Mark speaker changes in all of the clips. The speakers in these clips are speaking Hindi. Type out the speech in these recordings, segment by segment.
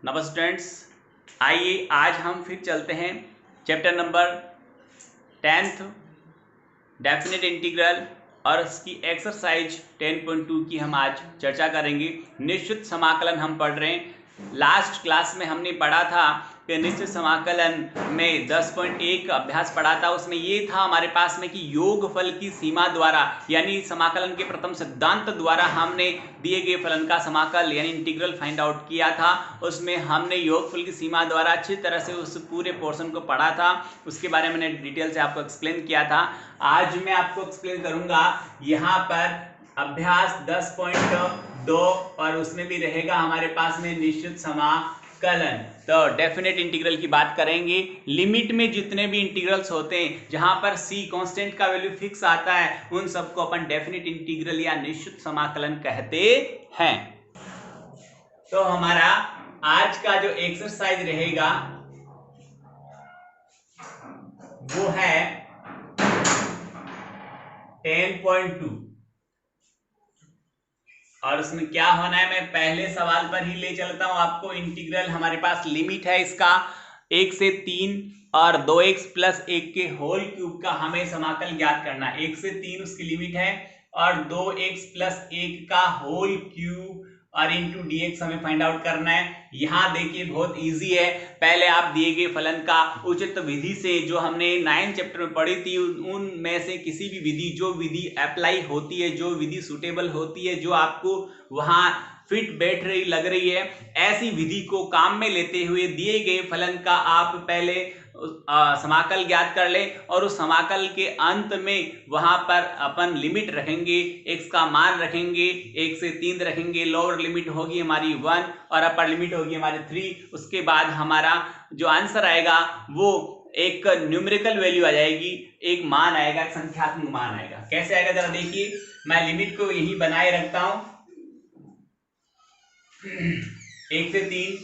Speaker 1: नमस्ते स्टूडेंट्स, आइए आज हम फिर चलते हैं chapter number 10th definite integral और इसकी एक्सरसाइज 10.2 की हम आज चर्चा करेंगे। निश्चित समाकलन हम पढ़ रहे हैं। लास्ट क्लास में हमने पढ़ा था कि निश्चित समाकलन में 10.1 अभ्यास पढ़ा था। उसमें ये था हमारे पास में कि योगफल की सीमा द्वारा यानी समाकलन के प्रथम सिद्धांत द्वारा हमने दिए गए फलन का समाकल यानी इंटीग्रल फाइंड आउट किया था। उसमें हमने योगफल की सीमा द्वारा अच्छी तरह से उस पूरे पोर्शन को पढ़ा था। उसके बारे में मैंने डिटेल से आपको एक्सप्लेन किया था। आज मैं आपको एक्सप्लेन करूंगा यहाँ पर अभ्यास 10.2 और उसमें भी रहेगा हमारे पास में निश्चित समाकलन। तो डेफिनेट इंटीग्रल की बात करेंगे। लिमिट में जितने भी इंटीग्रल्स होते हैं जहां पर c कांस्टेंट का वैल्यू फिक्स आता है उन सबको अपन डेफिनेट इंटीग्रल या निश्चित समाकलन कहते हैं। तो हमारा आज का जो एक्सरसाइज रहेगा वो है 10.2 और उसमें क्या होना है मैं पहले सवाल पर ही ले चलता हूं आपको। इंटीग्रल हमारे पास लिमिट है इसका 1 से 3 और 2x प्लस 1 के होल क्यूब का हमें समाकल ज्ञात करना है। 1 से 3 उसकी लिमिट है और 2x प्लस 1 का होल क्यूब और इंटू dx हमें फाइंड आउट करना है। यहाँ देखिए बहुत इजी है। पहले आप दिए गए फलन का उचित विधि से जो हमने 9 चैप्टर में पढ़ी थी उनमें से किसी भी विधि जो विधि अप्लाई होती है जो विधि सुटेबल होती है जो आपको वहां फिट बैठ रही लग रही है ऐसी विधि को काम में लेते हुए दिए गए फलन का आप पहले समाकल ज्ञात कर ले और उस समाकल के अंत में वहां पर अपन लिमिट रखेंगे, x का मान रखेंगे, 1 से 3 रखेंगे, लोअर लिमिट होगी हमारी 1 और अपर लिमिट होगी हमारी 3। उसके बाद हमारा जो आंसर आएगा वो एक न्यूमेरिकल वैल्यू आ जाएगी, एक मान आएगा, एक संख्यात्मक मान आएगा। कैसे आएगा जरा देखिए। मैं लिमिट को यही बनाए रखता हूं 1 से 3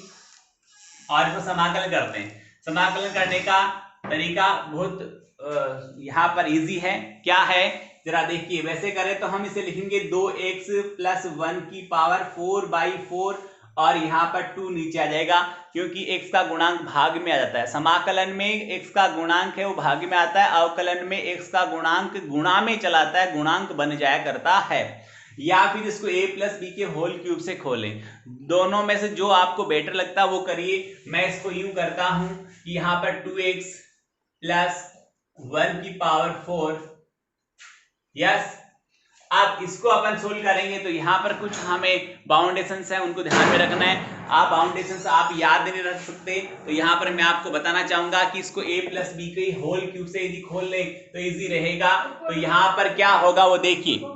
Speaker 1: और इसको समाकलन करते हैं। समाकलन करने का तरीका बहुत यहाँ पर इजी है। क्या है जरा देखिए। वैसे करें तो हम इसे लिखेंगे 2x प्लस 1 की पावर 4/4 और यहाँ पर 2 नीचे आ जाएगा क्योंकि x का गुणांक भाग में आ जाता है। समाकलन में x का गुणांक है वो भाग में आता है, अवकलन में x का गुणांक गुणा में चलाता है, गुणांक बन जाया करता है। या फिर इसको a प्लस बी के होल क्यूब से खोलें, दोनों में से जो आपको बेटर लगता है वो करिए। मैं इसको यूं करता हूं कि यहाँ पर 2x प्लस 1 की पावर 4। यस, अब इसको अपन सोल्व करेंगे तो यहाँ पर कुछ हमें बाउंडेशंस हैं उनको ध्यान में रखना है। आप बाउंडेशंस आप याद नहीं रख सकते तो यहाँ पर मैं आपको बताना चाहूंगा कि इसको a प्लस बी के होल क्यूब से यदि खोल ले तो इजी रहेगा। तो यहाँ पर क्या होगा वो देखिए।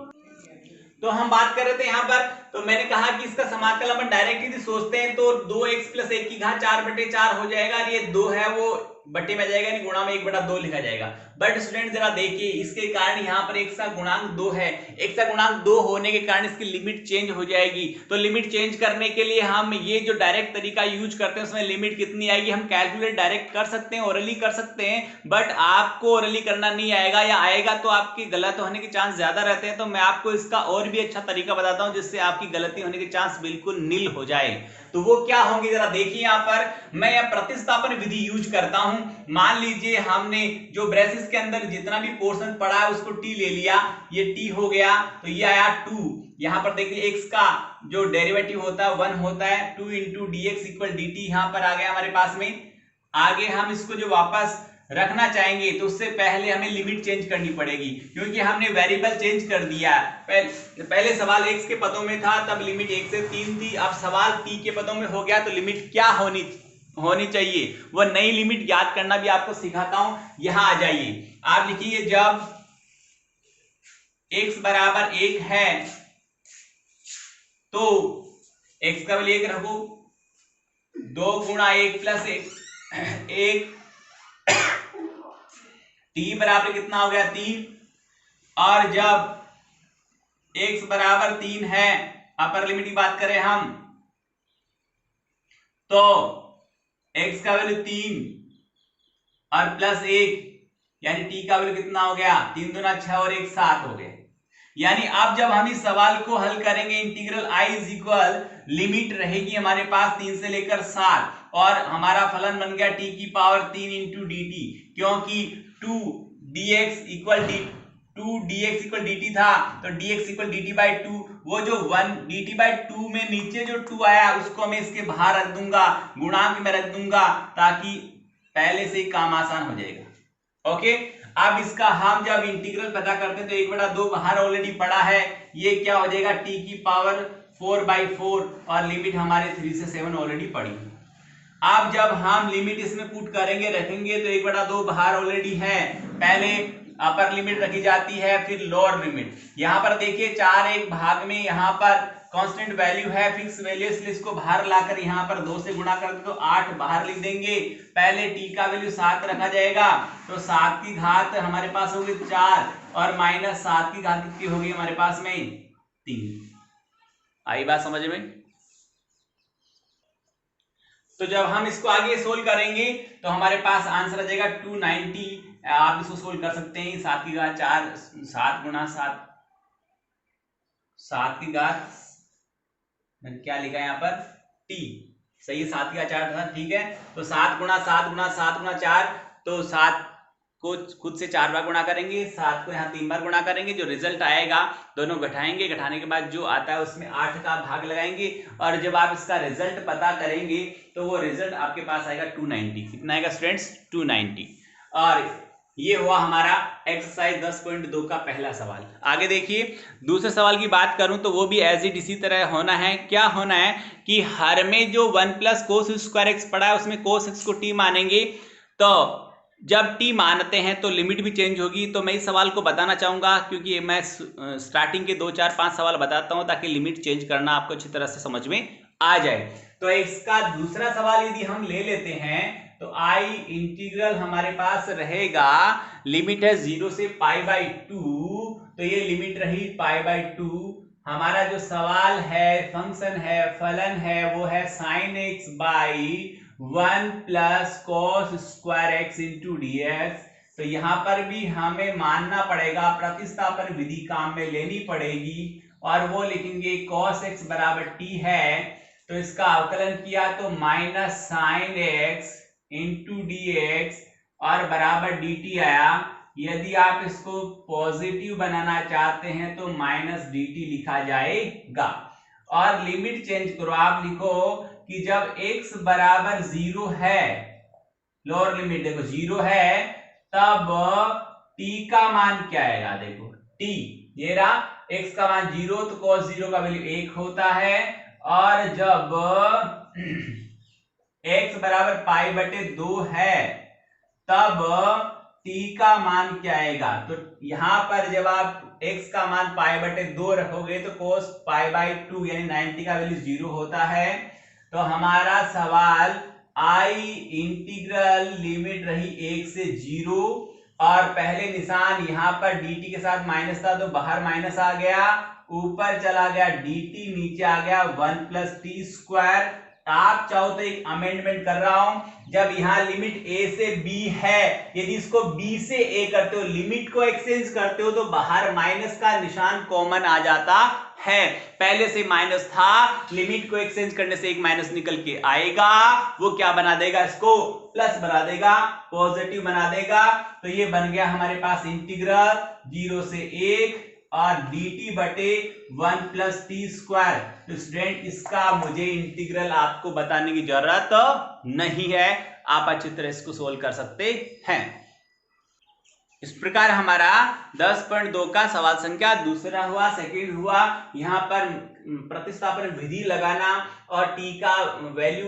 Speaker 1: तो हम बात कर रहे थे यहाँ पर, तो मैंने कहा कि इसका समाकल अपन डायरेक्ट यदि सोचते हैं तो 2x प्लस 1 की घात 4/4 हो जाएगा और ये 2 है वो बट्टे में जाएगा नहीं, गुणा में 1/2 लिखा जाएगा। बट स्टूडेंट जरा देखिए इसके कारण यहाँ पर x का गुणांक 2 है, x का गुणांक 2 होने के कारण इसकी लिमिट चेंज हो जाएगी। तो लिमिट चेंज करने के लिए हम ये जो डायरेक्ट तरीका यूज करते हैं उसमें लिमिट कितनी आएगी हम कैलकुलेट डायरेक्ट कर सकते हैं, ओरली कर सकते हैं। बट आपको ओरली करना नहीं आएगा या आएगा तो आपकी गलत होने के चांस ज्यादा रहते हैं। तो मैं आपको इसका और भी अच्छा तरीका बताता हूं जिससे आपकी गलती होने के चांस बिल्कुल नील हो जाए। तो वो क्या होंगे जरा देखिए। यहाँ पर मैं यह प्रतिस्थापन विधि यूज करता हूं। मान लीजिए हमने जो ब्रेसेस के अंदर जितना भी पोर्शन पड़ा है उसको t ले लिया, ये t हो गया तो ये आया 2। यहाँ पर देखिए x का जो डेरिवेटिव होता है 1 होता है, 2 इंटू dx इक्वल dt यहाँ पर आ गया हमारे पास में। आगे हम इसको जो वापस रखना चाहेंगे तो उससे पहले हमें लिमिट चेंज करनी पड़ेगी क्योंकि हमने वेरिएबल चेंज कर दिया। पहले सवाल x के पदों में था तब लिमिट 1 से 3 थी, अब सवाल t के पदों में हो गया तो लिमिट क्या होनी चाहिए वो नई लिमिट याद करना भी आपको सिखाता हूं। यहां आ जाइए, आप लिखिए जब x बराबर 1 है तो x का वैल्यू 1 रखो, 2 गुणा 1 प्लस 1 t बराबर कितना हो गया 3। और जब x बराबर 3 है अपर लिमिट की बात करें हम तो x का वैल्यू 3 और प्लस 1 यानी t का वैल्यू कितना हो गया 3 दूना 6 और 1 7 हो गए। यानी अब जब हम इस सवाल को हल करेंगे, integral i is equal, limit रहेगी हमारे पास 3 से लेकर 7 और हमारा फलन बन गया t की पावर 3 इंटू डी टी, क्योंकि 2 dx इक्वल dt था, तो dx इक्वल dt बाई 2, वो जो 1 dt बाई 2 में नीचे जो 2 आया उसको मैं इसके बाहर रख दूंगा, गुणांक में रख दूंगा, ताकि पहले से ही काम आसान हो जाएगा। ओके, अब इसका हम जब इंटीग्रल पता करते हैं तो 1/2 बाहर ऑलरेडी पड़ा है, ये क्या हो जाएगा t की पावर 4/4 और लिमिट हमारे 3 से 7 ऑलरेडी पड़ी। अब जब हम लिमिट इसमें पुट करेंगे रखेंगे तो 1/2 बाहर ऑलरेडी है, पहले अपर लिमिट रखी जाती है फिर लोअर लिमिट। यहाँ पर देखिए 4 एक भाग में यहाँ पर कांस्टेंट वैल्यू है, फिक्स वैल्यू, इसलिए इसको बाहर लाकर यहाँ पर 2 से गुणा करते तो 8 बाहर लिख देंगे। पहले t का वैल्यू 7 रखा जाएगा, तो 7 की घात हमारे पास होगी 4 और माइनस 7 की घात कितनी होगी हमारे पास में 3। आई बात समझ में? तो जब हम इसको आगे सोल्व करेंगे तो हमारे पास आंसर आ जाएगा 290। आप इसको सोल्व कर सकते हैं, 7 की घात 4, 7 गुणा 7, 7 की घात मैंने क्या लिखा है यहाँ पर t, सही है, 7 की घात 4 था, ठीक है। तो 7 गुणा 7 गुणा 7 गुणा 4, तो 7 को खुद से 4 बार गुणा करेंगे, 7 को यहाँ 3 बार गुणा करेंगे, जो रिजल्ट आएगा दोनों घटाएंगे, घटाने के बाद जो आता है उसमें 8 का भाग लगाएंगे और जब आप इसका रिजल्ट पता करेंगे तो वो रिजल्ट आपके पास आएगा 290। कितना आएगा स्टूडेंट्स? 290। और ये हुआ हमारा एक्सरसाइज 10.2 का पहला सवाल। आगे देखिए, दूसरे सवाल की बात करूं तो वो भी एज इट इसी तरह होना है। क्या होना है कि हर में जो 1 प्लस कोस स्क्वायर एक्स पड़ा है उसमें कोस एक्स को t मानेंगे, तो जब t मानते हैं तो लिमिट भी चेंज होगी। तो मैं इस सवाल को बताना चाहूंगा, क्योंकि मैं स्टार्टिंग के 2 4 5 सवाल बताता हूं ताकि लिमिट चेंज करना आपको अच्छी तरह से समझ में आ जाए। तो इसका दूसरा सवाल यदि हम ले लेते हैं तो i इंटीग्रल हमारे पास रहेगा, लिमिट है 0 से π/2, तो ये लिमिट रही π/2। हमारा जो सवाल है, फंक्शन है, फलन है, वो है sin x by 1 plus cos square x into dx। तो यहाँ पर भी हमें मानना पड़ेगा, प्रतिस्थापन विधि काम में लेनी पड़ेगी और वो लिखेंगे cos x बराबर t है, तो इसका अवकलन किया तो minus sine x into dx और बराबर dt आया। यदि आप इसको पॉजिटिव बनाना चाहते हैं तो माइनस dt लिखा जाएगा और लिमिट चेंज करो, आप लिखो कि जब x बराबर 0 है, लोअर लिमिट देखो 0 है, तब t का मान क्या आएगा, देखो t ये रहा, x का मान 0 तो cos 0 का वैल्यू 1 होता है, और जब x बराबर π/2 है तब t का मान क्या आएगा। तो यहां पर जब आप x का मान π/2 रखोगे तो cos π/2 यानी 90 का वैल्यू 0 होता है। तो हमारा सवाल i इंटीग्रल लिमिट रही 1 से 0 और पहले निशान यहाँ पर dt के साथ माइनस था तो बाहर माइनस आ गया, ऊपर चला गया dt, नीचे आ गया 1 प्लस टी स्क्वायर। आप चाहो तो एक अमेंडमेंट कर रहा हूं, जब यहां लिमिट a से b है, यदि इसको b से a करते हो, लिमिट को एक्सचेंज करते हो, तो बाहर माइनस का निशान कॉमन आ जाता है। पहले से माइनस था, लिमिट को एक्सचेंज करने से एक माइनस निकल के आएगा, वो क्या बना देगा, इसको प्लस बना देगा, पॉजिटिव बना देगा। तो ये बन गया हमारे पास इंटीग्रल 0 से 1 और dt बटे 1 प्लस टी स्क्वायर। तो स्टूडेंट इसका मुझे इंटीग्रल आपको बताने की जरूरत नहीं है, आप अच्छी तरह इसको सोल्व कर सकते हैं। इस प्रकार हमारा 10.2 का सवाल संख्या दूसरा हुआ। सेकंड हुआ यहाँ पर प्रतिस्थापन विधि लगाना और t का वैल्यू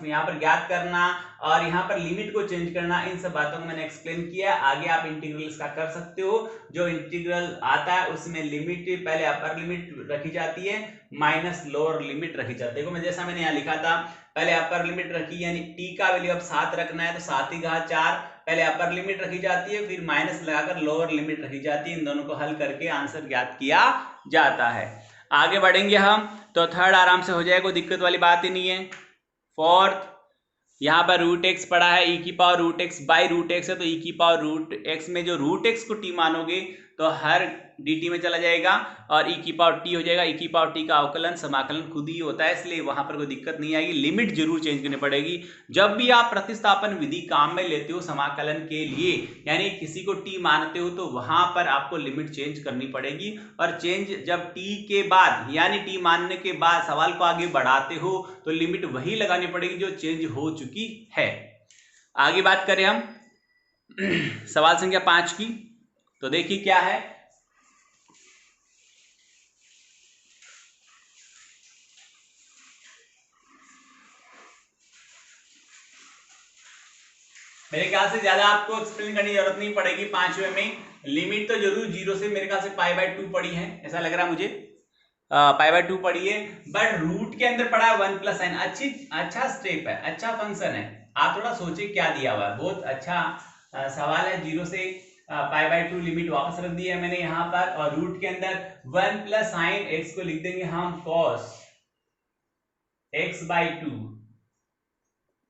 Speaker 1: यहाँ पर ज्ञात करना और यहाँ पर लिमिट को चेंज करना, इन सब बातों को मैंने एक्सप्लेन किया। आगे आप इंटीग्रल इसका कर सकते हो। जो इंटीग्रल आता है उसमें लिमिट पहले अपर लिमिट रखी जाती है, माइनस लोअर लिमिट रखी जाती है। जैसा मैंने यहाँ लिखा था, पहले अपर लिमिट रखी, यानी t का वैल्यू अब 7 रखना है तो 7 की घात 4 पहले अपर लिमिट रखी जाती है, फिर माइनस लगाकर लोअर लिमिट रखी जाती है। इन दोनों को हल करके आंसर ज्ञात किया जाता है। आगे बढ़ेंगे हम तो थर्ड आराम से हो जाएगा, कोई दिक्कत वाली बात ही नहीं है। फोर्थ, यहाँ पर रूट एक्स पड़ा है, e की power root x by root x है, तो e की पावर रूट एक्स में जो रूट एक्स को t मानोगे तो हर dt में चला जाएगा और e की पावर t हो जाएगा। e की पावर t का अवकलन समाकलन खुद ही होता है, इसलिए वहां पर कोई दिक्कत नहीं आएगी। लिमिट जरूर चेंज करनी पड़ेगी जब भी आप प्रतिस्थापन विधि काम में लेते हो समाकलन के लिए, यानी किसी को t मानते हो तो वहां पर आपको लिमिट चेंज करनी पड़ेगी। और चेंज जब t के बाद यानी t मानने के बाद सवाल को आगे बढ़ाते हो तो लिमिट वही लगानी पड़ेगी जो चेंज हो चुकी है। आगे बात करें हम सवाल संख्या 5 की, तो देखिए क्या है। मेरे ख्याल से ज्यादा आपको एक्सप्लेन करने की जरूरत नहीं पड़ेगी। 5वें में लिमिट तो जरूर 0 से मेरे ख्याल से π/2 पड़ी है, ऐसा लग रहा मुझे। π/2 पड़ी है, बट रूट के अंदर पड़ा है 1 + n। अच्छा स्टेप है, अच्छा फंक्शन है। आप थोड़ा सोचिए क्या दिया हुआ है, बहुत अच्छा सवाल है। 0 से π/2 लिमिट वापस रख दी है मैंने यहाँ पर, और रूट के अंदर 1 + sin x को लिख देंगे हम cos x/2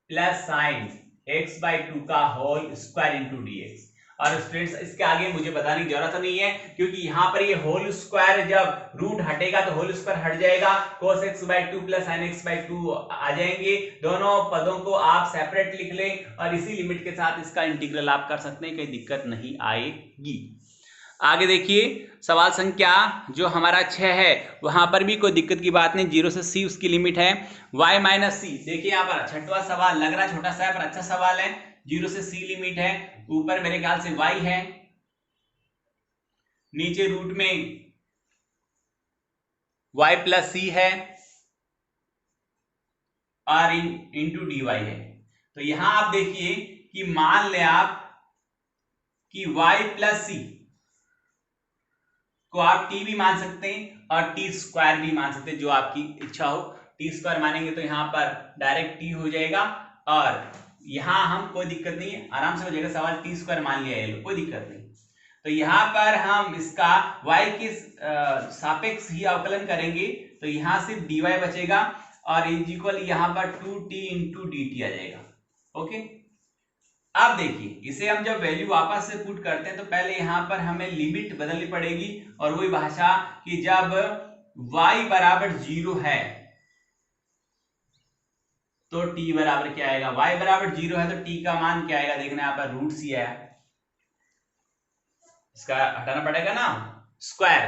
Speaker 1: plus sin x/2 का होल स्क्वायर इंटू dx। और स्टूडेंट्स इसके आगे मुझे बताने की जरूरत नहीं है, क्योंकि यहाँ पर ये होल स्क्वायर जब रूट हटेगा तो होल स्क्वायर हट जाएगा, cos x/2 plus sin x/2 आ जाएंगे। दोनों पदों को आप सेपरेट लिख लें और इसी लिमिट के साथ इसका इंटीग्रल आप कर सकते हैं, कोई दिक्कत नहीं आएगी। आगे देखिए सवाल संख्या जो हमारा 6 है, वहां पर भी कोई दिक्कत की बात नहीं, 0 से c उसकी लिमिट है y - c। देखिए यहाँ पर छठवां सवाल लग रहा छोटा सा है पर अच्छा सवाल है। 0 से c लिमिट है, ऊपर मेरे ख्याल से y है, नीचे रूट में y + c है और इंटू dy है। तो यहां आप देखिए कि मान ले आप कि y + c को आप t भी मान सकते हैं और t² भी मान सकते हैं, जो आपकी इच्छा हो। t² मानेंगे तो यहां पर डायरेक्ट t हो जाएगा, और यहां हम कोई दिक्कत नहीं है, आराम से हो जाएगा सवाल। t² मान लिया है, कोई दिक्कत नहीं। तो यहां पर हम इसका y के सापेक्ष ही अवकलन करेंगे, तो यहां सिर्फ dy बचेगा और इज इक्वल यहां पर 2t × dt आ जाएगा। ओके, अब देखिए इसे हम जब वैल्यू वापस से पुट करते हैं तो पहले यहां पर हमें लिमिट बदलनी पड़ेगी, और वही भाषा कि जब y = 0 है तो t बराबर क्या आएगा। y = 0 है तो t का मान क्या आएगा, देखना यहाँ पर √c है, इसका हटाना पड़ेगा ना स्क्वायर।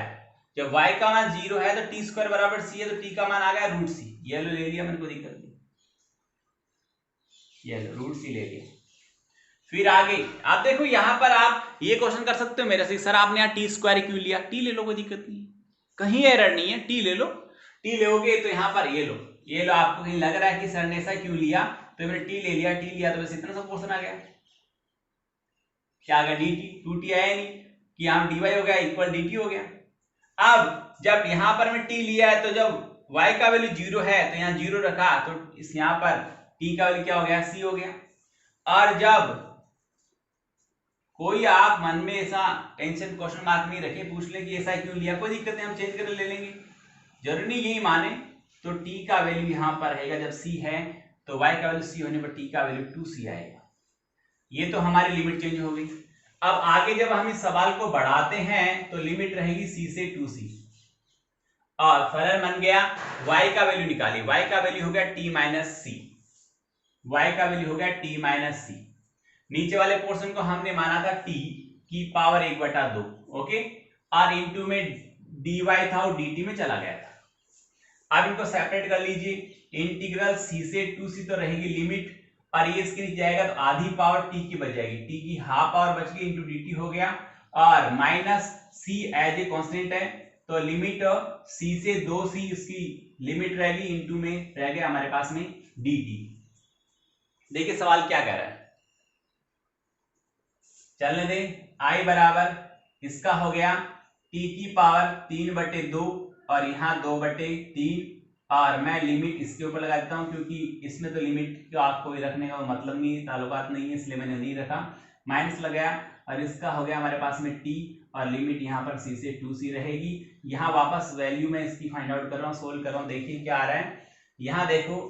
Speaker 1: जब y का मान 0 है तो t² = c है, तो t का मान आ गया √c। ये लो ले लिया मैंने, कोई दिक्कत नहीं, ये लो √c ले लिया। फिर आगे आप देखो यहाँ पर आप ये क्वेश्चन कर सकते हो मेरे से, सर आपने यहाँ t² क्यों लिया। t ले लो, कोई दिक्कत नहीं, कहीं एरर नहीं है, t ले लो। t लोगे तो यहाँ पर ये लो आपको कहीं लग रहा है कि सर ने ऐसा क्यों लिया, तो मैंने t ले लिया। t लिया तो बस इतना सा पोर्शन आ गया, क्या आ गया dt। 2t आया नहीं कि यहाँ dy हो गया इक्वल dt हो गया। अब जब यहाँ पर मैं t लिया है तो जब y का वैल्यू 0 है तो यहाँ 0 रखा, तो इस यहाँ पर t का वैल्यू क्या हो गया, c हो गया। और जब कोई आप मन में ऐसा टेंशन क्वेश्चन मार्क नहीं रखे, पूछ ले कि ऐसा क्यों लिया, कोई दिक्कत नहीं, हम चेंज कर ले लेंगे, जरूरी नहीं यही माने। तो t का वैल्यू यहां पर रहेगा, जब c है तो y का वैल्यू c होने पर t का वैल्यू 2c आएगा। ये तो हमारी लिमिट चेंज हो गई। अब आगे जब हम इस सवाल को बढ़ाते हैं तो लिमिट रहेगी c से 2c, और फलन बन गया y का वैल्यू निकालिए, y का वैल्यू हो गया t - c, y का वैल्यू हो गया t - c। नीचे वाले पोर्शन को हमने माना था t की पावर 1/2, ओके, और इंटू में dy था और dt में चला गया था। अब इनको सेपरेट कर लीजिए, इंटीग्रल c से 2c तो रहेगी लिमिट, और ये इसके नीचे जाएगा तो आधी पावर t की बच जाएगी, t की हाफ पावर बच गई इंटू dt हो गया, और -c एज ए कांस्टेंट है तो लिमिट c से 2c इसकी लिमिट रहेगी, इंटू में रह गया हमारे पास में dt। देखिए सवाल क्या कह रहा है, चलने दें। i बराबर इसका हो गया t की पावर 3/2 और यहाँ 2/3, और मैं लिमिट इसके ऊपर लगा देता हूँ क्योंकि इसमें तो लिमिट का आपको रखने का मतलब नहीं, ताल्लुकात नहीं है, इसलिए मैंने नहीं रखा, माइनस लगाया, और इसका हो गया हमारे पास में t, और लिमिट यहाँ पर c से 2c रहेगी। यहाँ वापस वैल्यू में इसकी फाइंड आउट कर रहा हूँ, सोल्व कर रहा हूँ, देखिए क्या आ रहा है। यहाँ देखो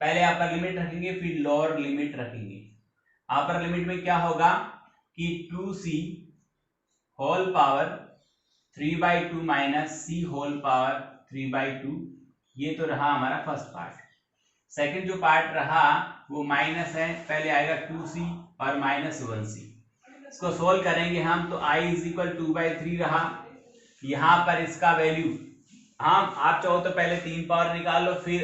Speaker 1: पहले अपर लिमिट रखेंगे फिर लोअर लिमिट रखेंगे। अपर लिमिट में क्या होगा कि 2c whole power 3/2 minus c whole power 3/2। ये तो रहा हमारा फर्स्ट पार्ट। सेकंड जो पार्ट रहा वो माइनस है, पहले आएगा 2c और माइनस 1c। इसको सोल्व करेंगे हम तो i इज इक्वल 2/3 रहा। यहाँ पर इसका वैल्यू हम आप चाहो तो पहले 3 पावर निकाल लो, फिर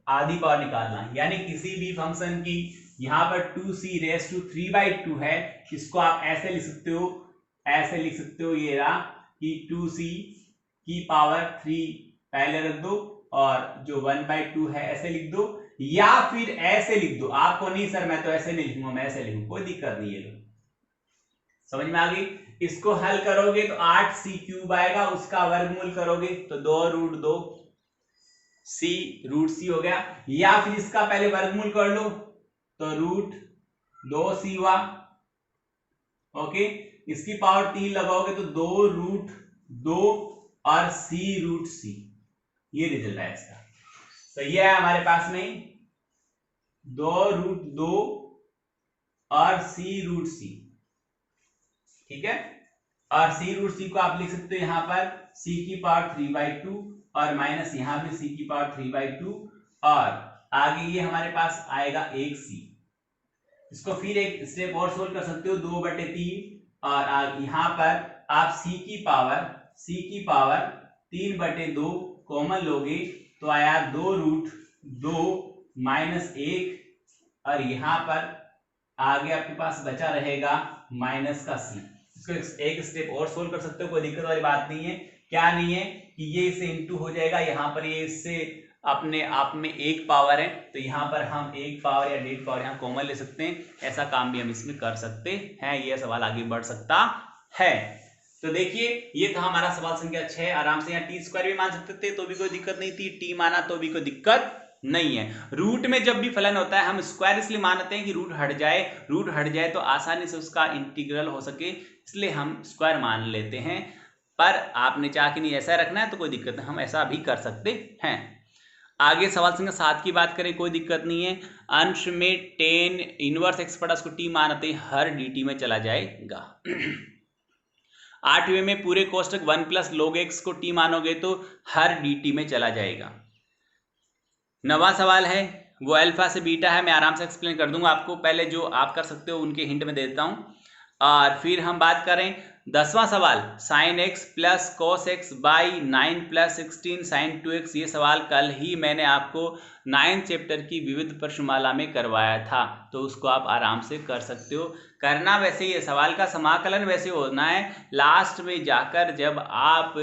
Speaker 1: आधी पावर निकालना, यानी किसी भी फंक्शन की यहाँ पर 2c रेस टू 3/2 है, इसको आप ऐसे लिख सकते हो, ऐसे लिख सकते हो, ये रहा कि 2c की पावर 3 पहले रख दो और जो 1/2 है ऐसे लिख दो, या फिर ऐसे लिख दो। आपको नहीं सर मैं तो ऐसे नहीं लिखूंगा, मैं ऐसे लिखूंगा, कोई दिक्कत नहीं है। समझ में आ गई। इसको हल करोगे तो 8c³ आएगा, उसका वर्गमूल करोगे तो 2√2 c √c हो गया, या फिर इसका पहले वर्गमूल कर लो तो √2c हुआ। ओके, इसकी पावर 3 लगाओगे तो 2√2 और c√c, ये रिजल्ट है इसका। तो ये है हमारे पास में 2√2 और c√c, ठीक है। और c√c को आप लिख सकते हो यहाँ पर c की पावर 3/2 और माइनस यहाँ भी c की पावर 3/2, और आगे ये हमारे पास आएगा 1c। इसको फिर एक स्टेप और सोल्व कर सकते हो, 2/3, और यहाँ पर आप c की पावर 3/2 कॉमन लोगे तो आया 2√2 माइनस 1, और यहाँ पर आगे आपके पास बचा रहेगा माइनस का c। इसको एक स्टेप और सोल्व कर सकते हो, कोई दिक्कत वाली बात नहीं है। क्या नहीं है कि ये इससे इंटू हो जाएगा, यहाँ पर ये इससे अपने आप में एक पावर है, तो यहाँ पर हम एक पावर या 1.5 पावर यहाँ कॉमन ले सकते हैं। ऐसा काम भी हम इसमें कर सकते हैं, ये सवाल आगे बढ़ सकता है। तो देखिए ये था हमारा सवाल संख्या 6। आराम से यहाँ t² भी मान सकते थे तो भी कोई दिक्कत नहीं थी, t माना तो भी कोई दिक्कत नहीं है। रूट में जब भी फलन होता है हम स्क्वायर इसलिए मानते हैं कि रूट हट जाए तो आसानी से उसका इंटीग्रल हो सके, इसलिए हम स्क्वायर मान लेते हैं। पर आपने चाहा कि नहीं ऐसा रखना है तो कोई दिक्कत नहीं, हम ऐसा भी कर सकते हैं। आगे सवाल संख्या 7 की बात करें, कोई दिक्कत नहीं है। अंश में tan इनवर्स x पड़ा उसको t मानते हर dt में चला जाएगा। 8वें में पूरे कोष्टक 1 प्लस log x को t मानोगे तो हर dt में चला जाएगा। 9वां सवाल है वो अल्फा से बीटा है, मैं आराम से एक्सप्लेन कर दूंगा आपको, पहले जो आप कर सकते हो उनके हिंट में दे देता हूं। और फिर हम बात करें 10वां सवाल sin x plus cos x by 9 plus 16 sin 2x। ये सवाल कल ही मैंने आपको 9th चैप्टर की विविध प्रश्नमाला में करवाया था, तो उसको आप आराम से कर सकते हो। करना वैसे ये सवाल का समाकलन वैसे होना है, लास्ट में जाकर जब आप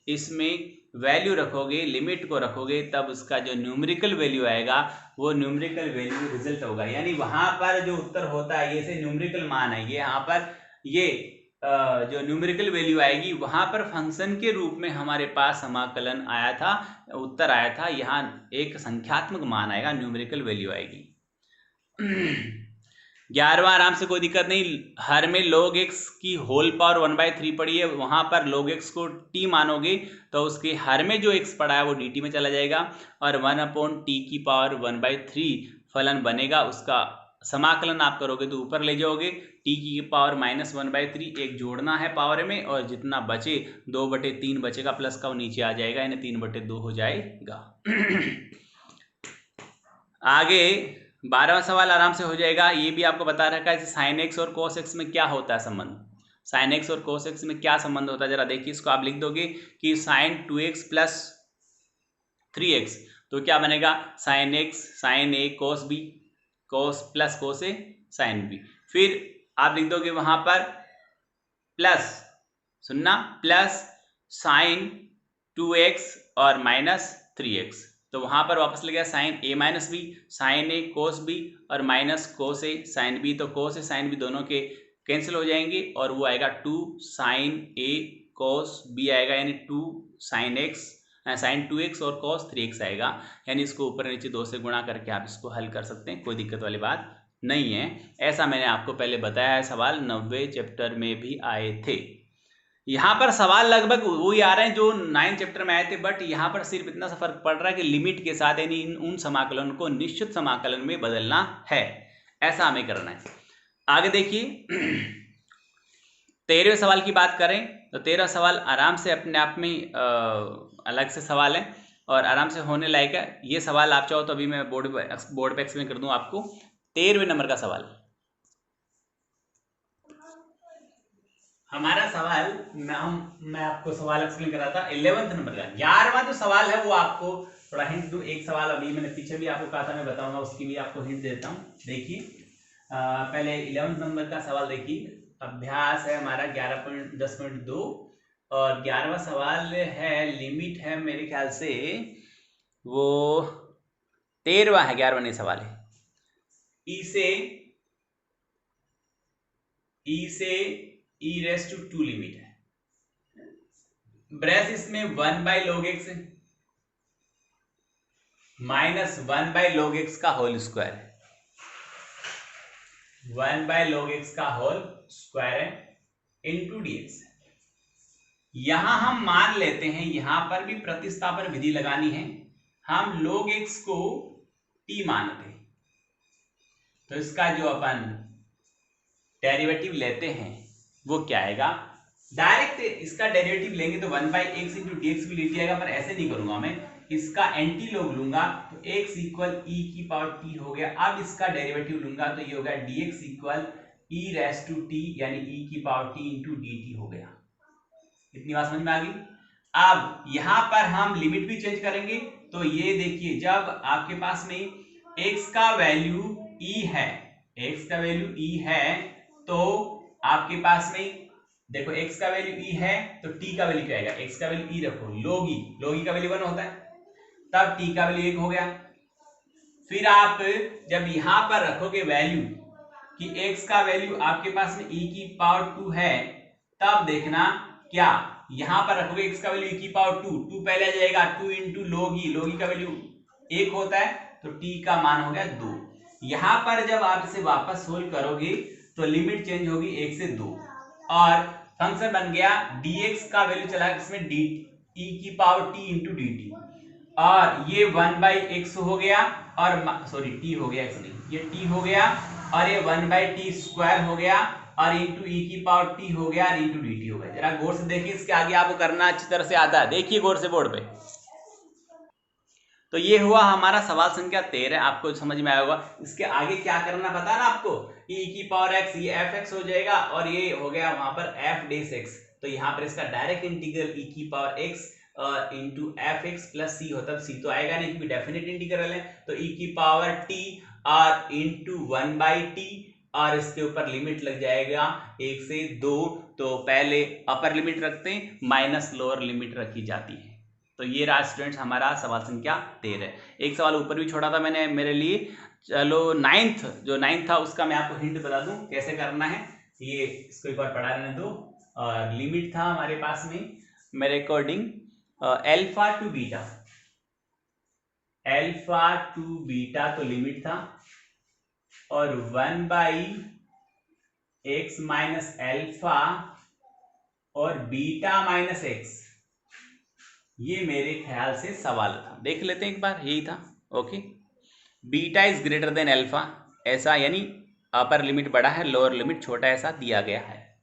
Speaker 1: इसमें वैल्यू रखोगे, लिमिट को रखोगे, तब उसका जो न्यूमेरिकल वैल्यू आएगा वो न्यूमेरिकल वैल्यू रिजल्ट होगा। यानी वहां पर जो उत्तर होता है, ये से न्यूमेरिकल मान है, ये यहाँ पर ये जो न्यूमेरिकल वैल्यू आएगी वहां पर फंक्शन के रूप में हमारे पास समाकलन आया था, उत्तर आया था, यहाँ एक संख्यात्मक मान आएगा, न्यूमेरिकल वैल्यू आएगी। 11वां आराम से कोई दिक्कत नहीं। हर में log x की होल पावर 1/3 पड़ी है, वहां पर log x को t मानोगे तो उसके हर में जो x पड़ा है वो dt में चला जाएगा, और 1/t की पावर 1/3 फलन बनेगा, उसका समाकलन आप करोगे तो ऊपर ले जाओगे, t की पावर -1/3 एक जोड़ना है पावर में, और जितना बचे 2/3 बचेगा प्लस का वो नीचे आ जाएगा, यानी 3/2 हो जाएगा। आगे 12वां सवाल आराम से हो जाएगा, ये भी आपको बता रखा है sin x और cos x में क्या होता है संबंध। sin x और cos x में क्या संबंध होता है जरा देखिए, इसको आप लिख दोगे कि sin 2x प्लस 3x, तो क्या बनेगा sin x sin a cos b, cos plus cos a sin b। फिर आप लिख दोगे वहां पर प्लस, सुनना, प्लस sin 2x और माइनस 3x, तो वहां पर वापस ले गया sin a minus b, sin a cos b और minus cos a sin b, तो cos a sin b दोनों के कैंसिल हो जाएंगे और वो आएगा 2 sin a cos b आएगा, यानी 2 sin x sin 2x और cos 3x आएगा, यानी इसको ऊपर नीचे 2 से गुणा करके आप इसको हल कर सकते हैं, कोई दिक्कत वाली बात नहीं है। ऐसा मैंने आपको पहले बताया है, सवाल 90वें चैप्टर में भी आए थे। यहाँ पर सवाल लगभग वही आ रहे हैं जो 9 चैप्टर में आए थे, बट यहाँ पर सिर्फ इतना सा फर्क पड़ रहा है कि लिमिट के साथ, यानी उन समाकलन को निश्चित समाकलन में बदलना है, ऐसा हमें करना है। आगे देखिए 13वें सवाल की बात करें तो 13 सवाल आराम से अपने आप में अलग से सवाल है और आराम से होने लायक है। ये सवाल आप चाहो तो अभी मैं बोर्ड पे एक्सप्लेन कर दूं आपको। 13वें नंबर का सवाल, हमारा सवाल मैं आपको सवाल एक्सप्लेन कर रहा था 11वें नंबर का। 11वां जो सवाल है वो आपको थोड़ा हिंट दूं। एक सवाल अभी मैंने पीछे भी आपको कहा था मैं बताऊंगा, उसकी भी आपको हिंट देता हूं। देखिए पहले 11वें नंबर का सवाल देखिए। अभ्यास है हमारा 11.10.2 और 11वां सवाल है, लिमिट है मेरे ख्याल से वो 13वां है, 11वां नहीं सवाल है। ई से e रेस टू 2 लिमिट है। ब्रेस इसमें 1/log x minus 1/log x का होल स्क्वायर है। 1/log x का होल स्क्वायर है इंटू dx। यहां हम मान लेते हैं, यहां पर भी प्रतिस्थापन विधि लगानी है। हम log x को t मानते हैं, तो इसका जो अपन डेरिवेटिव लेते हैं वो क्या आएगा, डायरेक्ट इसका डेरिवेटिव लेंगे तो 1/x इंटू dx भी लेके आएगा, पर ऐसे नहीं करूंगा मैं, इसका एंटी लॉग लूंगा तो x इक्वल e की पावर t हो गया। अब इसका डेरिवेटिव लूंगा तो ये हो गया dx equal e raise to t यानी e की पावर t इंटू dt हो गया। इतनी बात समझ में आ गई। अब यहां पर हम लिमिट भी चेंज करेंगे, तो ये देखिए जब आपके पास में x का वैल्यू e है, x का वैल्यू e है, तो आपके पास में देखो x का वैल्यू e है तो t का वैल्यू क्या आएगा, x का वैल्यू e रखो, log e का वैल्यू 1 होता है, तब t का वैल्यू 1 हो गया। फिर आप जब यहां पर रखोगे वैल्यू कि x का वैल्यू आपके पास में e की पावर 2 है, तब देखना क्या यहां पर रखोगे x का वैल्यू e की पावर 2 पहले आ जाएगा, 2 इंटू log e का वैल्यू 1 होता है, तो t का मान हो गया 2। यहां पर जब आप इसे वापस सोल्व करोगे तो लिमिट चेंज होगी 1 से 2 और फंक्शन बन गया dx का वैल्यू चला इसमें e की पावर t इंटू dt, और ये 1/x हो गया और सॉरी t हो गया, नहीं ये t हो गया और ये 1/t स्क्वायर हो गया और इंटू e की पावर t हो गया और इंटू dt हो गया। जरा गौर से देखिए, इसके आगे आपको करना अच्छी तरह से आता है, देखिए गौर से बोर्ड पे। तो ये हुआ हमारा सवाल संख्या 13, आपको समझ में आया होगा। इसके आगे क्या करना पता ना आपको, e की पावर x ये fx हो जाएगा और ये हो गया वहां पर f डेश x, तो यहाँ पर इसका डायरेक्ट इंटीग्रल e की power x into fx plus c होता है। c तो आएगा नहीं क्योंकि डेफिनेट इंटीग्रल है, तो e की पावर t और इंटू 1/t और इसके ऊपर लिमिट लग जाएगा 1 से 2, तो पहले अपर लिमिट रखते हैं माइनस लोअर लिमिट रखी जाती है। तो ये रहा स्टूडेंट्स हमारा सवाल संख्या 13। एक सवाल ऊपर भी छोड़ा था मैंने मेरे लिए, चलो 9th था उसका मैं आपको हिंट बता दूं कैसे करना है। ये इसको एक बार पढ़ा रहने दो। और लिमिट था हमारे पास में मेरे अकॉर्डिंग अल्फा टू बीटा तो लिमिट था, और 1/x माइनस अल्फा और बीटा माइनस x, ये मेरे ख्याल से सवाल था, देख लेते हैं एक बार, यही था। Okay, beta is greater than alpha, ऐसा यानी अपर लिमिट बड़ा है लोअर लिमिट छोटा, ऐसा दिया गया है।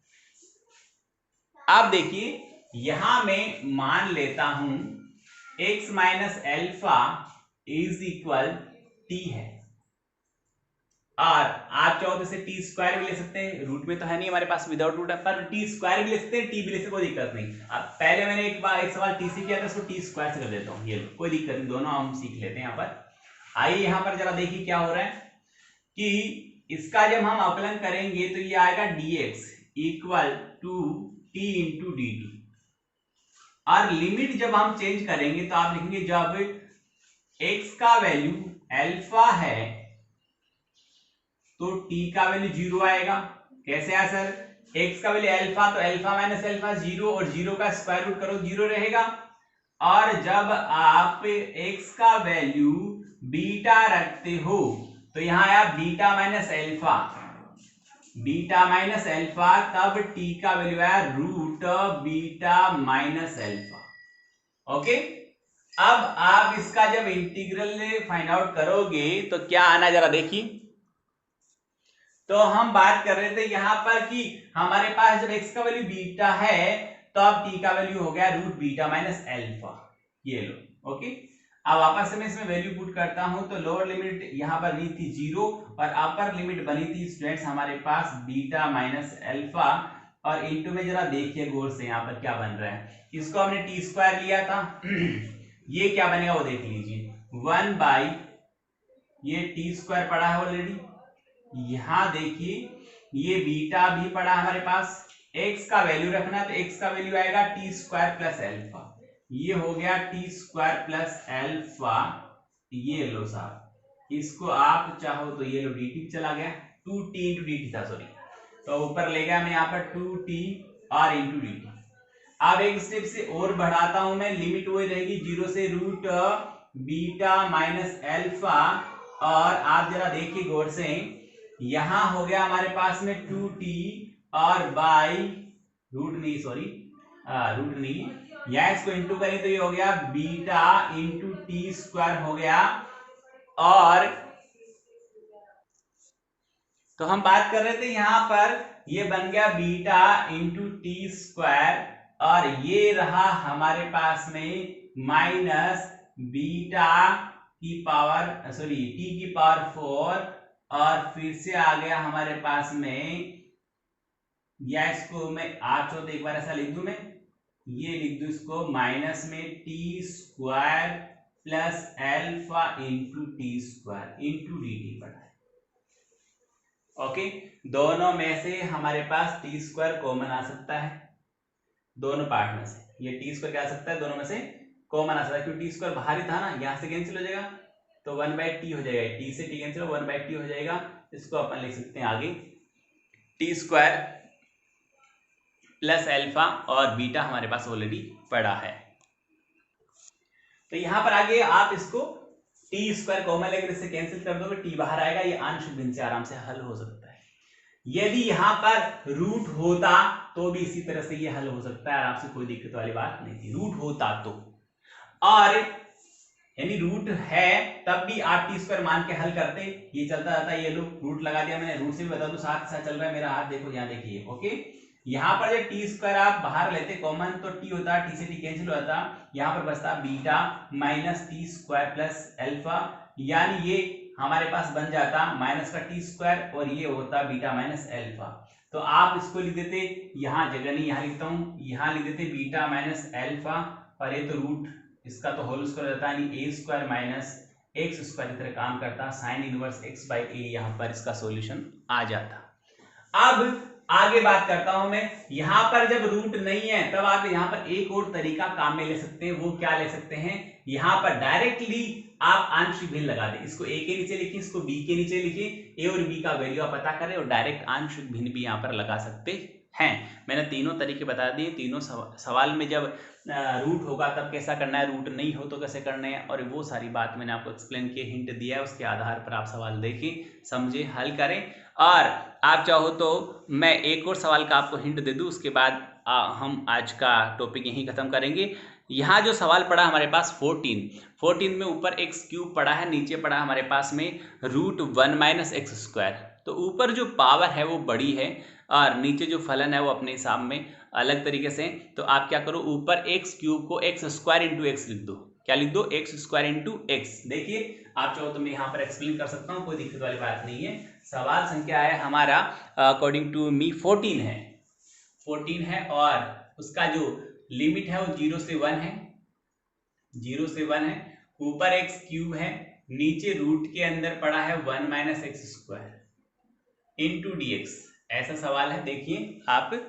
Speaker 1: अब देखिए यहां मैं मान लेता हूं x minus alpha is equal t है, और आप चाहो तो इसे टी स्क्वायर भी ले सकते हैं, रूट में तो है नहीं हमारे पास, विदाउट रूट है, पर टी स्क्वायर भी ले सकते हैं, टी भी ले सकते हैं, कोई दिक्कत नहीं। अब पहले मैंने एक सवाल टी से किया था, उसको टी स्क्वायर से कर देता हूँ, ये कोई दिक्कत नहीं, दोनों हम सीख लेते हैं। यहाँ पर आइए यहाँ पर जरा देखिए क्या हो रहा है कि इसका जब हम अवकलन करेंगे तो ये आएगा dx equal to t into D T, और लिमिट जब हम चेंज करेंगे तो आप लिखेंगे जब x का वैल्यू अल्फा है तो t का वैल्यू 0 आएगा। कैसे आया सर, x का वैल्यू अल्फा तो अल्फा माइनस अल्फा 0, और 0 का स्क्वायर रूट करो 0 रहेगा। और जब आप x का वैल्यू बीटा रखते हो तो यहां आया बीटा माइनस अल्फा, तब t का वैल्यू आया root beta minus alpha. Okay, अब आप इसका जब इंटीग्रल फाइंड आउट करोगे तो क्या आना, जरा देखिए। तो हम बात कर रहे थे यहां पर कि हमारे पास जब x का वैल्यू बीटा है तो अब टी का वैल्यू हो गया रूट बीटा माइनस एल्फा, ये लो। ओके, अब वापस से मैं इसमें वैल्यू पुट करता हूं तो लोअर लिमिट यहां पर बनी थी 0 और अपर लिमिट बनी थी स्टूडेंट्स हमारे पास बीटा माइनस एल्फा, और इनटू में जरा देखिए गौर से यहाँ पर क्या बन रहा है। इसको हमने टी स्क्वायर लिया था ये क्या बनेगा वो देख लीजिए, 1 बाई ये टी स्क्वायर पड़ा है ऑलरेडी, यहां देखिए ये बीटा भी पड़ा हमारे पास, x का वैल्यू रखना है तो x का वैल्यू आएगा टी स्क्वायर प्लस एल्फा, ये हो गया टी स्क्वायर प्लस एल्फा, ये लो साहब, इसको आप चाहो तो ये लो dt चला गया, 2t इंटू dt था सॉरी, तो ऊपर ले गया मैं यहाँ पर 2t और इंटू dt। अब एक स्टेप से और बढ़ाता हूं मैं, लिमिट वही रहेगी 0 से रूट बीटा माइनस एल्फा, और आप जरा देखिए गौर से यहां हो गया हमारे पास में 2t और बाई रूट नहीं या इसको इंटू करें तो ये हो गया बीटा इंटू टी स्क्वायर हो गया, और तो हम बात कर रहे थे यहां पर ये बन गया बीटा इंटू टी स्क्वायर, और ये रहा हमारे पास में माइनस बीटा की पावर टी की पावर 4, और फिर से आ गया हमारे पास में, या इसको मैं आज तो एक बार ऐसा लिख दूं, मैं ये लिख दूं इसको माइनस में T square plus alpha into T square into D T पड़ा है। ओके, दोनों में से हमारे पास टी स्क्वायर कॉमन आ सकता है, दोनों पार्ट में से ये टी स्क्वायर क्या आ सकता है, दोनों में से कॉमन आ सकता है, क्योंकि टी स्क्वायर बाहर ही था ना, यहां से कैंसिल हो जाएगा तो 1/t हो जाएगा, टी से टी कैंसिल 1/t हो जाएगा, इसको अपन लिख सकते हैं आगे टी स्क्वायर प्लस एल्फा, और बीटा हमारे पास ऑलरेडी पड़ा है, तो यहां पर आगे आप इसको टी स्क्वायर कॉमन लेकर इससे कैंसिल कर दोगे, टी बाहर आएगा, ये अंश भिन्न से आराम से हल हो सकता है। यदि यहां पर रूट होता तो भी इसी तरह से ये हल हो सकता है आराम से, कोई दिक्कत वाली बात नहीं थी, रूट होता तो, और यानी रूट है तब भी आप टी स्क्वायर मान के हल करते, ये चलता रहता है, ये लो रूट लगा दिया मैंने, रूट से भी बता दो साथ साथ चल रहा है मेरा हाथ, देखो यहाँ देखिए। ओके, यहां पर जब टी स्क्वायर आप बाहर लेते कॉमन तो टी होता, टी से टी कैंसिल हो जाता, यहां पर बचता beta minus T square plus alpha, यानी ये हमारे पास बन जाता माइनस का टी स्क्वायर और ये होता बीटा माइनस एल्फा, तो आप इसको लिख देते, यहां जगह नहीं यहां लिखता हूं, यहां लिख देते बीटा माइनस एल्फा, और ये तो रूट इसका तो होल स्क्वायर रहता है, यानी ए स्क्वायर माइनस एक्स स्क्वायर की तरह काम करता, साइन इनवर्स एक्स बाई ए, यहां पर इसका सॉल्यूशन आ जाता। अब आगे बात करता हूं मैं, यहां पर जब रूट नहीं है तब आप यहां पर एक और तरीका काम में ले सकते हैं, वो क्या ले सकते हैं, यहां पर डायरेक्टली आप आंशिक भिन्न लगा दें, इसको ए के नीचे लिखिए, इसको बी के नीचे लिखिए, ए और बी का वैल्यू आप पता करें और डायरेक्ट आंशिक भिन्न भी यहां पर लगा सकते हैं। मैंने तीनों तरीके बता दिए, तीनों सवाल में जब रूट होगा तब कैसा करना है, रूट नहीं हो तो कैसे करना है, और वो सारी बात मैंने आपको एक्सप्लेन किए, हिंट दिया है, उसके आधार पर आप सवाल देखें, समझे, हल करें, और आप चाहो तो मैं एक और सवाल का आपको हिंट दे दूं, उसके बाद हम आज का टॉपिक यहीं खत्म करेंगे। यहाँ जो सवाल पड़ा हमारे पास 14 में ऊपर एक्स क्यूब पड़ा है, नीचे पड़ा हमारे पास में रूट 1 माइनस एक्स स्क्वायर, तो ऊपर जो पावर है वो बड़ी है और नीचे जो फलन है वो अपने हिसाब में अलग तरीके से, तो आप क्या करो, ऊपर एक्स क्यूब को एक्स स्क्वायर इंटू एक्स लिख दो, क्या लिख दो, एक्स स्क्वायर इंटू एक्स। देखिए आप चाहो तो मैं यहाँ पर एक्सप्लेन कर सकता हूँ, कोई दिक्कत वाली बात नहीं है। सवाल संख्या है हमारा अकॉर्डिंग टू मी 14 है और उसका जो लिमिट है वो 0 से 1 है, 0 से 1 है, ऊपर एक्स क्यूब है, नीचे रूट के अंदर पड़ा है 1 minus x square into D x, ऐसा सवाल है। देखिए आप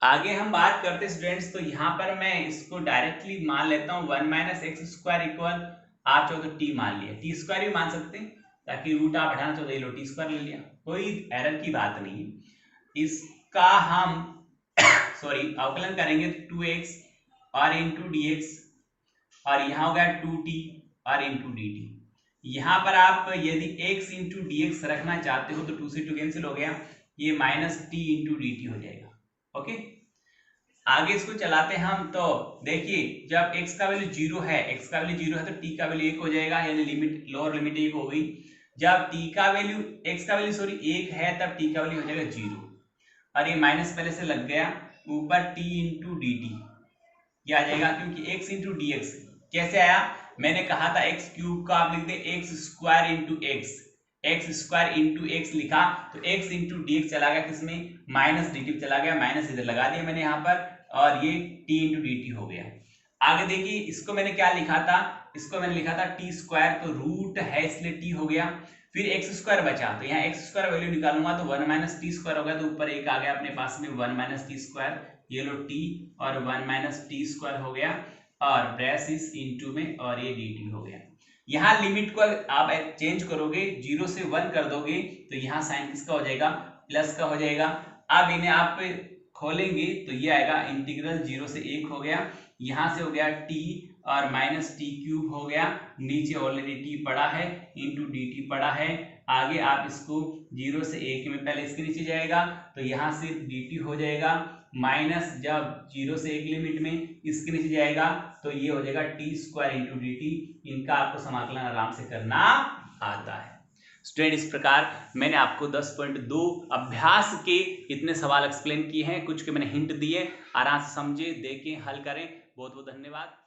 Speaker 1: आगे हम बात करते स्टूडेंट्स, तो यहाँ पर मैं इसको डायरेक्टली मान लेता हूँ 1 माइनस एक्स स्क्वायर इक्वल, आप चाहो तो टी मान लिया, टी स्क्वायर भी मान सकते हैं, ताकि रूट आप हटाना चाहो तो ये लो टी स्क्वायर ले लिया, कोई एरर की बात नहीं है। इसका हम अवकलन करेंगे 2x और इंटू डी एक्स, और यहाँ हो गया 2t और इंटू डी टी। यहाँ पर आप यदि x इंटू डी एक्स रखना चाहते हो तो 2 से 2 कैंसिल हो गया, ये minus T into D T हो जाएगा। ओके, आगे इसको चलाते हैं हम, तो देखिए जब x का वैल्यू 0 है, x का वैल्यू 0 है तो t का वैल्यू 1 हो जाएगा, यानी लिमिट लोअर लिमिट 1 हो गई। जब t का वैल्यू x का वैल्यू 1 है तब t का वैल्यू हो जाएगा 0, और ये माइनस पहले से लग गया, ऊपर टी इंटू डी टी, ये आ जाएगा क्योंकि x इंटू डी एक्स कैसे आया, मैंने कहा था एक्स क्यूब का आप लिख दे x square into x, x square into x लिखा तो x इंटू डी एक्स चला गया किसमें, माइनस डी टी चला गया, माइनस इधर लगा दिया मैंने यहाँ पर, और ये t इंटू डी टी हो गया। आगे देखिए इसको मैंने क्या लिखा था, इसको मैंने लिखा था टी स्क्वायर, तो रूट है इसलिए t हो गया, फिर एक्स स्क्वायर बचा तो यहाँ एक्स स्क्वायर वैल्यू निकालूंगा तो 1 माइनस टी स्क्वायर हो गया, तो ऊपर एक आ गया अपने पास में 1 माइनस टी स्क्वायर, ये लो t और 1 माइनस टी स्क्वायर हो गया, और ब्रेसिस इनटू में और ये dt हो गया। यहाँ लिमिट को आप चेंज करोगे 0 से 1 कर दोगे तो यहाँ साइन किसका हो जाएगा, प्लस का हो जाएगा। अब इन्हें आप खोलेंगे तो ये आएगा इंटीग्रल 0 से 1 हो गया, यहाँ से हो गया t और माइनस टी क्यूब हो गया, नीचे ऑलरेडी t पड़ा है इंटू डी टी पड़ा है, आगे आप इसको 0 से 1 में पहले इसके नीचे जाएगा तो यहाँ सिर्फ dt हो जाएगा, माइनस जब 0 से 1 लिमिट में इसके नीचे जाएगा तो ये हो जाएगा T square into D T. इनका आपको समाकलन आराम से करना आता है। स्टूडेंट इस प्रकार मैंने आपको 10.2 अभ्यास के इतने सवाल एक्सप्लेन किए हैं, कुछ के मैंने हिंट दिए, आराम से समझे, देखें, हल करें। बहुत बहुत धन्यवाद।